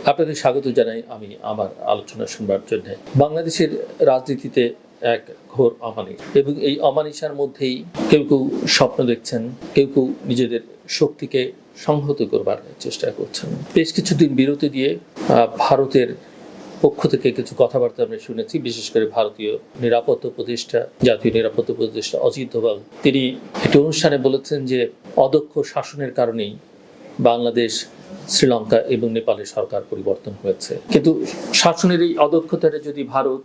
আপনাদের স্বাগত জানাই আমি আমার আলোচনা শুনবার জন্য। বাংলাদেশের রাজনীতিতে এক ঘোর অমানিশ এবং এই অমানিশার মধ্যেই কেউ কেউ স্বপ্ন দেখছেন, কেউ কেউ নিজেদের শক্তিকে সংহত করবার চেষ্টা করছেন। বেশ কিছুদিন বিরতি দিয়ে ভারতের পক্ষ থেকে কিছু কথাবার্তা আমরা শুনেছি, বিশেষ করে ভারতীয় নিরাপত্তা উপদেষ্টা, জাতীয় নিরাপত্তা উপদেষ্টা অজিত দোভাল তিনি একটি অনুষ্ঠানে বলেছেন যে অদক্ষ শাসনের কারণেই বাংলাদেশ, শ্রীলঙ্কা এবং নেপালের সরকার পরিবর্তন হয়েছে। কিন্তু শাসনের এই অদক্ষতাটা যদি ভারত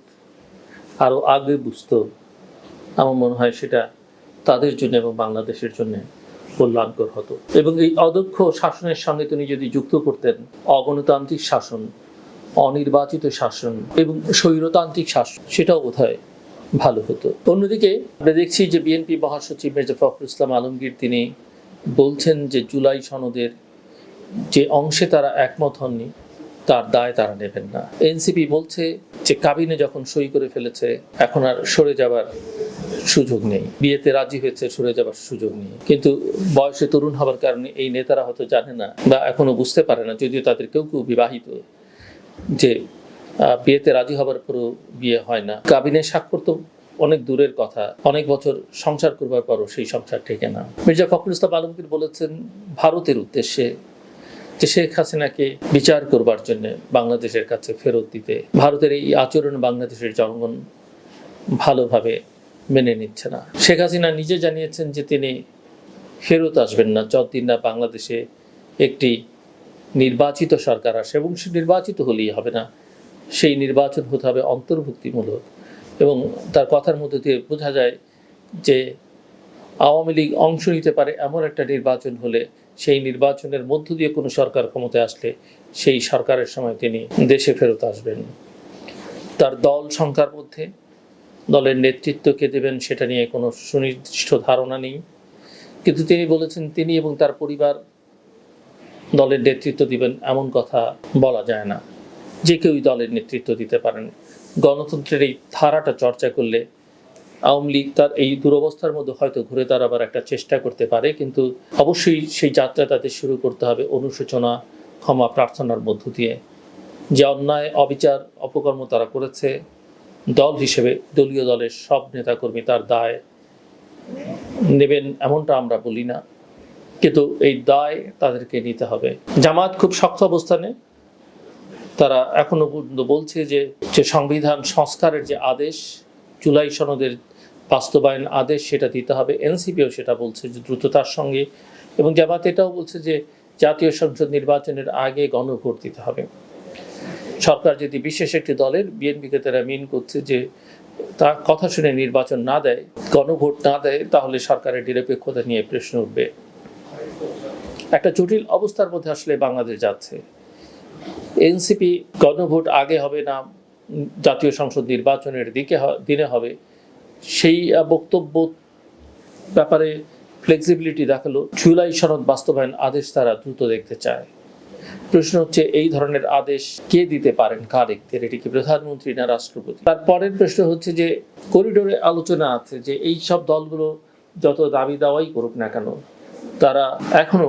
আরও আগে বুঝত, আমার মনে হয় সেটা তাদের জন্য এবং বাংলাদেশের জন্য কল্যাণকর হতো। এবং এই অদক্ষ শাসনের সঙ্গে তিনি যদি যুক্ত করতেন অগণতান্ত্রিক শাসন, অনির্বাচিত শাসন এবং স্বৈরতান্ত্রিক শাসন, সেটাও বোধহয় ভালো হতো। অন্যদিকে আমরা দেখছি যে বিএনপি মহাসচিব মির্জা ফখরুল ইসলাম আলমগীর তিনি বলছেন যে জুলাই সনদের যে অংশে তারা একমত হননি তার দায় তারা নেবেন না। এনসিপি বলছে যে কাবিনে যখন সই করে ফেলেছে এখন আর সরে যাবার সুযোগ নেই, বিয়েতে রাজি হয়েছে, সরে যাবার সুযোগ নেই। কিন্তু বয়সে তরুণ হবার কারণে এই নেতারা হয়তো জানে না বা এখনো বুঝতে পারে না, যদিও তাদের কেউ কেউ বিবাহিত, যে বিয়েতে রাজি হবার পরও বিয়ে হয় না। কাবিনে স্বাক্ষর তো অনেক দূরের কথা, অনেক বছর সংসার করবার পরও সেই সংসার ঠেকে না। মির্জা ফখরুল ইসলাম আলমগীর বলেছেন ভারতের উদ্দেশ্যে যে শেখ হাসিনাকে বিচার করবার জন্য বাংলাদেশের কাছে ফেরত দিতে। ভারতের এই আচরণ বাংলাদেশের জনগণ ভালোভাবে মেনে নিচ্ছে না। শেখ হাসিনা নিজে জানিয়েছেন যে তিনি ফেরত আসবেন না যতদিন না বাংলাদেশে একটি নির্বাচিত সরকার আসে, এবং সে নির্বাচিত হলেই হবে না, সেই নির্বাচন হতে হবে অন্তর্ভুক্তিমূলক। এবং তার কথার মধ্যে দিয়ে বোঝা যায় যে আওয়ামী লীগ অংশ নিতে পারে এমন একটা নির্বাচন হলে, সেই নির্বাচনের মধ্য দিয়ে কোনো সরকার ক্ষমতায় আসলে সেই সরকারের সময় তিনি দেশে ফেরত আসবেন। তার দল সংখ্যার মধ্যে দলের নেতৃত্বকে দেবেন সেটা নিয়ে কোনো সুনির্দিষ্ট ধারণা নেই, কিন্তু তিনি বলেছেন তিনি এবং তার পরিবার দলের নেতৃত্ব দিবেন এমন কথা বলা যায় না। যে কেউই দলের নেতৃত্ব দিতে পারেন। গণতন্ত্রের এই ধারাটা চর্চা করলে আওয়ামী লীগ তার এই দুরবস্থার মধ্যে হয়তো ঘুরে দাঁড়াবার একটা চেষ্টা করতে পারে, কিন্তু অবশ্যই সেই যাত্রা তাদের শুরু করতে হবে অনুশোচনা, ক্ষমা প্রার্থনার মধ্য দিয়ে। যে অন্যায়, অবিচার, অপকর্ম তারা করেছে, দল হিসেবে দলীয় দলের সব নেতাকর্মী তার দায় নেবেন এমনটা আমরা বলি না, কিন্তু এই দায় তাদেরকে নিতে হবে। জামাত খুব শক্ত অবস্থানে, তারা এখনো পর্যন্ত বলছে যে সংবিধান সংস্কারের যে আদেশ, জুলাই সনদের বাস্তবায়ন আদেশ, সেটা দিতে হবে। এনসিপিও সেটা বলছে যে দ্রুততার সঙ্গে, এবং জামাত এটাও বলছে যে জাতীয় সংসদ নির্বাচনের আগে গণভোট দিতে হবে। সরকার যদি বিশেষ একটি দলের, বিএনপিকে তারা মিন করছে যে তার কথা শুনে নির্বাচন না দেয়, গণভোট না দেয়, তাহলে সরকারের নিরপেক্ষতা নিয়ে প্রশ্ন উঠবে। একটা জটিল অবস্থার মধ্যে আসলে বাংলাদেশ যাচ্ছে। এনসিপি গণভোট আগে হবে না, জাতীয় সংসদ নির্বাচনের দিনে হবে, সেই বক্তব্য ব্যাপারে ফ্লেক্সিবিলিটি দেখালো। জুলাই সনদ বাস্তবায়ন আদেশ তারা দ্রুত দেখতে চায়। প্রশ্ন হচ্ছে এই ধরনের আদেশ কে দিতে পারেন, কার এখতিয়ার? এটি কি প্রধানমন্ত্রী না রাষ্ট্রপতি? তারপরের প্রশ্ন হচ্ছে যে করিডোরে আলোচনা আছে যে এই সব দলগুলো যত দাবি দাওয়াই করুক না কেন, তারা এখনো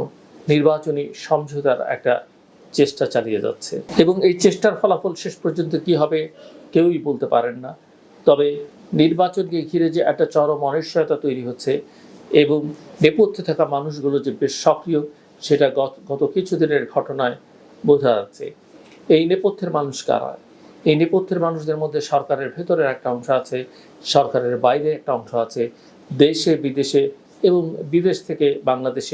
নির্বাচনী সমঝোতার একটা চেষ্টা চালিয়ে যাচ্ছে, এবং এই চেষ্টার ফলাফল শেষ পর্যন্ত কি হবে কেউই বলতে পারেন না। তবে নির্বাচনকে ঘিরে যে একটা চরম অনিশ্চয়তা তৈরি হচ্ছে এবং নেপথ্যে থাকা মানুষগুলো যে বেশ সক্রিয়, সেটা গত কিছুদিনের ঘটনায় বোঝা যাচ্ছে। এই নেপথ্যের মানুষ কারা? এই নেপথ্যের মানুষদের মধ্যে সরকারের ভেতরের একটা অংশ আছে, সরকারের বাইরে একটা অংশ আছে, দেশে বিদেশে এবং বিদেশ থেকে বাংলাদেশে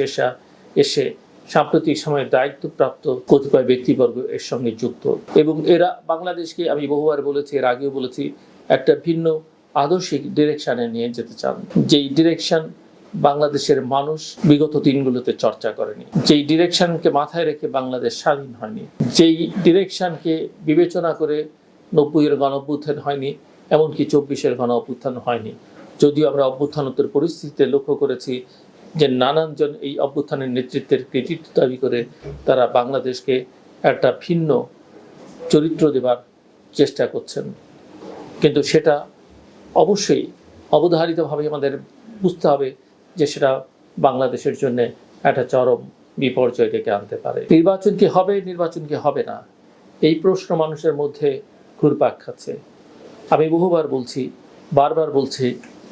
এসে সাম্প্রতিক সময়ে দায়িত্বপ্রাপ্ত কতিপয় ব্যক্তিবর্গ এর সঙ্গে যুক্ত, এবং এরা বাংলাদেশকে, আমি বহুবার বলেছি, এর আগেও বলেছি, একটা ভিন্ন আদর্শিক ডিরেকশানে নিয়ে যেতে চান। যেই ডিরেকশন বাংলাদেশের মানুষ বিগত দিনগুলোতে চর্চা করেনি, যেই ডিরেকশনকে মাথায় রেখে বাংলাদেশ স্বাধীন হয়নি, যেই ডিরেকশনকে বিবেচনা করে 90-এর গণ অভ্যুত্থান হয়নি, এমনকি 24-এর গণ অভ্যুত্থান হয়নি। যদিও আমরা অভ্যুত্থানোত্তর পরিস্থিতিতে লক্ষ্য করেছি যে নানানজন এই অভ্যুত্থানের নেতৃত্বের কৃতিত্ব দাবি করে তারা বাংলাদেশকে একটা ভিন্ন চরিত্র দেবার চেষ্টা করছেন, কিন্তু সেটা অবশ্যই অবধারিতভাবে আমাদের বুঝতে হবে যে সেটা বাংলাদেশের জন্য একটা চরম বিপর্যয় ডেকে আনতে পারে। নির্বাচন কি হবে, নির্বাচন কি হবে না, এই প্রশ্ন মানুষের মধ্যে ঘুরপাক খাচ্ছে। আমি বহুবার বলছি, বারবার বলছি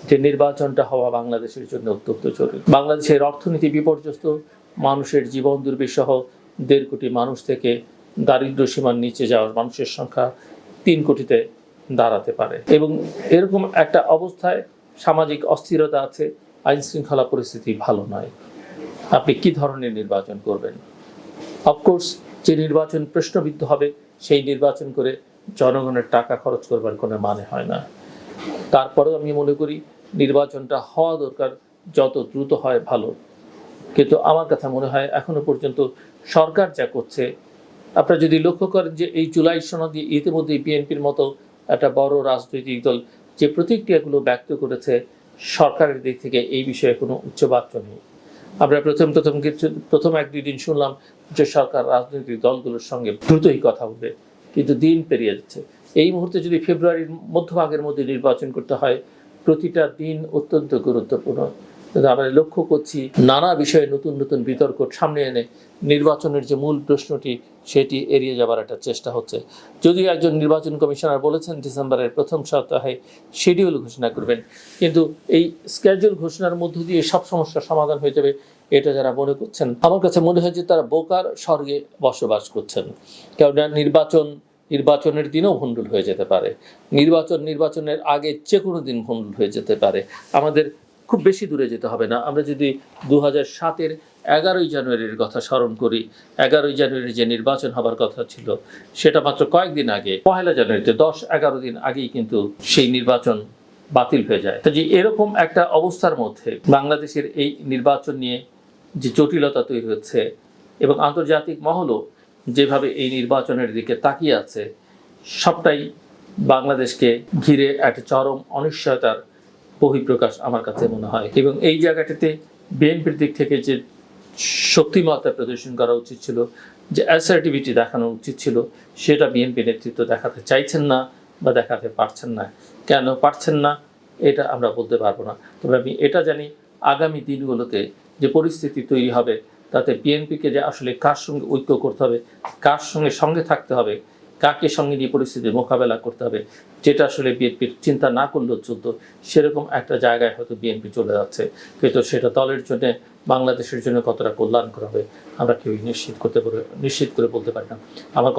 যে নির্বাচনটা হওয়া বাংলাদেশের জন্য অত্যন্ত জরুরি। বাংলাদেশের অর্থনীতি বিপর্যস্ত, মানুষের জীবন দুর্বিষহ, ১.৫ কোটি মানুষ থেকে দারিদ্র্য সীমার নিচে যাওয়ার মানুষের সংখ্যা ৩ কোটিতে দাঁড়াতে পারে এবং এরকম একটা অবস্থায় সামাজিক অস্থিরতা আছে, আইন শৃঙ্খলা পরিস্থিতি ভালো নয়। আপনি কি ধরনের নির্বাচন করবেন? অফকোর্স যে নির্বাচন প্রশ্নবিদ্ধ হবে সেই নির্বাচন করে জনগণের টাকা খরচ করবার কোনো মানে হয় না। তারপরেও আমি মনে করি নির্বাচনটা হওয়া দরকার, যত দ্রুত হয় ভালো। কিন্তু আমার কথা মনে হয় এখনো পর্যন্ত সরকার যা করছে, আপনারা যদি লক্ষ্য করেন যে এই জুলাই সনদে ইতিমধ্যে বিএনপির মতো একটা বড় রাজনৈতিক দল যে প্রতিক্রিয়াগুলো ব্যক্ত করেছে, সরকারের দিক থেকে এই বিষয়ে কোনো উচ্চবাচ্য নেই। আমরা প্রথম 1-2 দিন শুনলাম যে সরকার রাজনৈতিক দলগুলোর সঙ্গে দ্রুতই কথা বলবে, কিন্তু দিন পেরিয়ে যাচ্ছে। এই মুহূর্তে যদি ফেব্রুয়ারির মধ্যভাগের মধ্যে নির্বাচন করতে হয়, প্রতিটা দিন অত্যন্ত গুরুত্বপূর্ণ। কিন্তু আমরা লক্ষ্য করছি নানা বিষয়ে নতুন নতুন বিতর্ক সামনে এনে নির্বাচনের যে মূল প্রশ্নটি সেটি এড়িয়ে যাবার একটা চেষ্টা হচ্ছে। যদিও একজন নির্বাচন কমিশনার বলেছেন ডিসেম্বরের প্রথম সপ্তাহে শিডিউল ঘোষণা করবেন, কিন্তু এই স্কেডিউল ঘোষণার মধ্য দিয়ে সব সমস্যার সমাধান হয়ে যাবে এটা যারা মনে করছেন, আমার কাছে মনে হয় যে তারা বোকার স্বর্গে বসবাস করছেন। কেননা নির্বাচনের দিনও ভণ্ডুল হয়ে যেতে পারে, নির্বাচনের আগে যে কোনো দিন ভণ্ডুল হয়ে যেতে পারে। আমাদের খুব বেশি দূরে যেতে হবে না। আমরা যদি 2007-এর 11ই জানুয়ারির কথা স্মরণ করি, 11ই জানুয়ারি যে নির্বাচন হবার কথা ছিল সেটা মাত্র কয়েকদিন আগে, 1লা জানুয়ারিতে 10-11 দিন আগেই কিন্তু সেই নির্বাচন বাতিল হয়ে যায়। তো যে এরকম একটা অবস্থার মধ্যে বাংলাদেশের এই নির্বাচন নিয়ে যে জটিলতা তৈরি হচ্ছে এবং আন্তর্জাতিক মহলও যেভাবে এই নির্বাচনের দিকে তাকিয়ে আছে, সবটাই বাংলাদেশকে ঘিরে একটা চরম অনিশ্চয়তার বহিঃপ্রকাশ আমার কাছে মনে হয়। এবং এই জায়গাটিতে বিএনপির দিক থেকে যে শক্তিমত্তা প্রদর্শন করা উচিত ছিল, যে অ্যাসার্টিভিটি দেখানো উচিত ছিল, সেটা বিএনপি নেতৃত্ব দেখাতে চাইছেন না বা দেখাতে পারছেন না। কেন পারছেন না এটা আমরা বলতে পারবো না, তবে আমি এটা জানি আগামী দিনগুলোতে যে পরিস্থিতি তৈরি হবে তাতে বিএনপিকে যে আসলে কার সঙ্গে ঐক্য করতে হবে, কার সঙ্গে থাকতে হবে, কাকে সঙ্গে নিয়ে পরিস্থিতির মোকাবেলা করতে হবে, যেটা আসলে বিএনপির চিন্তা না করলেও চলত, সেরকম একটা জায়গায় হয়তো বিএনপি চলে যাচ্ছে। কিন্তু সেটা দলের জন্য, বাংলাদেশের জন্য কতটা কল্যাণকর হবে আমরা কেউই নিশ্চিত করে বলতে পারি না। আমার